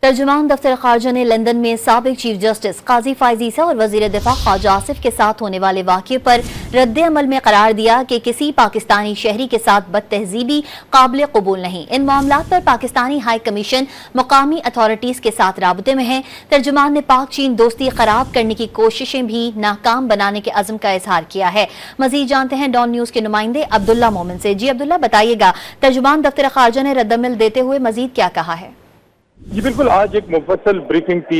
तर्जुमान दफ्तर खारजा ने लंदन में साबिक चीफ जस्टिस काजी फायज ईसा और वजीर दिफा ख्वाजा आसिफ के साथ होने वाले वाक़े पर रद्द अमल में करार दिया कि किसी पाकिस्तानी शहरी के साथ बदतहजीबी काबिल कबूल नहीं। इन मामलात पर पाकिस्तानी हाई कमीशन मुकामी अथॉरिटीज के साथ राबते में है। तर्जुमान ने पाक चीन दोस्ती खराब करने की कोशिशें भी नाकाम बनाने के अज़्म का इजहार किया है। मजीद जानते हैं डॉन न्यूज के नुमाइंदे अब्दुल्ला मोमिन से। जी अब्दुल्ला, बताइएगा तर्जुमान दफ्तर खारजा ने रद्द अमल देते हुए मजीद क्या कहा है? जी बिल्कुल, आज एक मुफस्सल ब्रीफिंग थी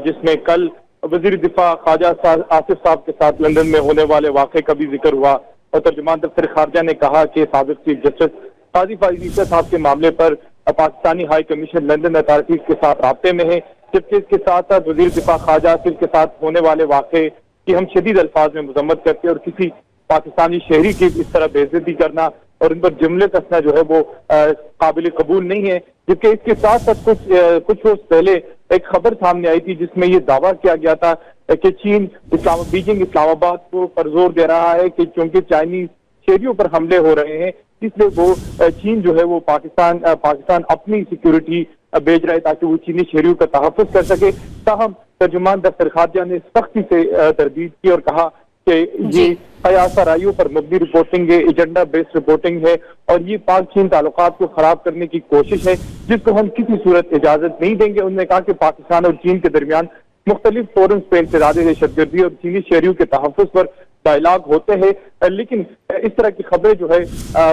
जिसमें कल वजीर दिफा ख्वाजा आसिफ साहब के साथ लंदन में होने वाले वाक़े का भी जिक्र हुआ और तर्जुमान दफ्तर खारजा ने कहा कि साबिक चीफ जस्टिस काजी फायज ईसा साहब के मामले पर Pakistani high commission London authorities के साथ राब्ते में है, जबकि इसके साथ साथ वजीर दिफा ख्वाजा आसिफ के साथ होने वाले वाक़े की हम शदीद अल्फाज में मजम्मत करते हैं और किसी पाकिस्तानी शहरी की इस तरह बेइज्जती करना और इन पर जुमले कसना जो है वो काबिल कबूल नहीं है। जबकि इसके साथ साथ कुछ रोज पहले एक खबर सामने आई थी जिसमें ये दावा किया गया था कि चीन बीजिंग इस्लामाबाद को पर जोर दे रहा है कि क्योंकि चाइनीज शहरियों पर हमले हो रहे हैं इसलिए वो चीन जो है वो पाकिस्तान अपनी सिक्योरिटी भेज रहा है ताकि वो चीनी शहरियों का तहफ़्फ़ुज़ कर सके। ताहम तर्जुमान दफ्तर खारजा ने सख्ती से तरदीद की और कहा कि ये कयासराइयों पर मबनी रिपोर्टिंग है, एजेंडा बेस्ड रिपोर्टिंग है और ये पाक चीन ताल्लुकात को खराब करने की कोशिश है जिसको हम किसी सूरत इजाजत नहीं देंगे। उन्होंने कहा कि पाकिस्तान और चीन के दरमियान मुख्तलिफ फोरम्स पे इंसदाद दहशतगर्दी और चीनी शहरियों के तहफ़्फ़ुज़ पर डायलॉग होते हैं, लेकिन इस तरह की खबरें जो है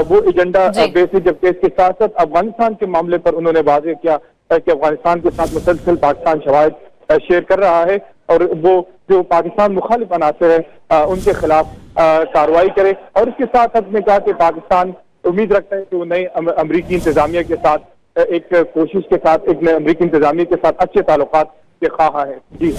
वो एजेंडा बेस्ड है। जबकि इसके साथ साथ अफगानिस्तान के मामले पर उन्होंने वाज़ेह किया कि अफगानिस्तान के साथ मुसलसल पाकिस्तान शवाहिद शेयर कर रहा है और वो जो पाकिस्तान मुखालिफ अनासर है उनके खिलाफ कार्रवाई करे। और इसके साथ साथ में कहा कि पाकिस्तान उम्मीद रखता है कि वो नए अमरीकी इंतजामिया के साथ एक कोशिश के साथ एक नए अमरीकी इंतजामिया के साथ अच्छे ताल्लुकात के ख्वाह है। जी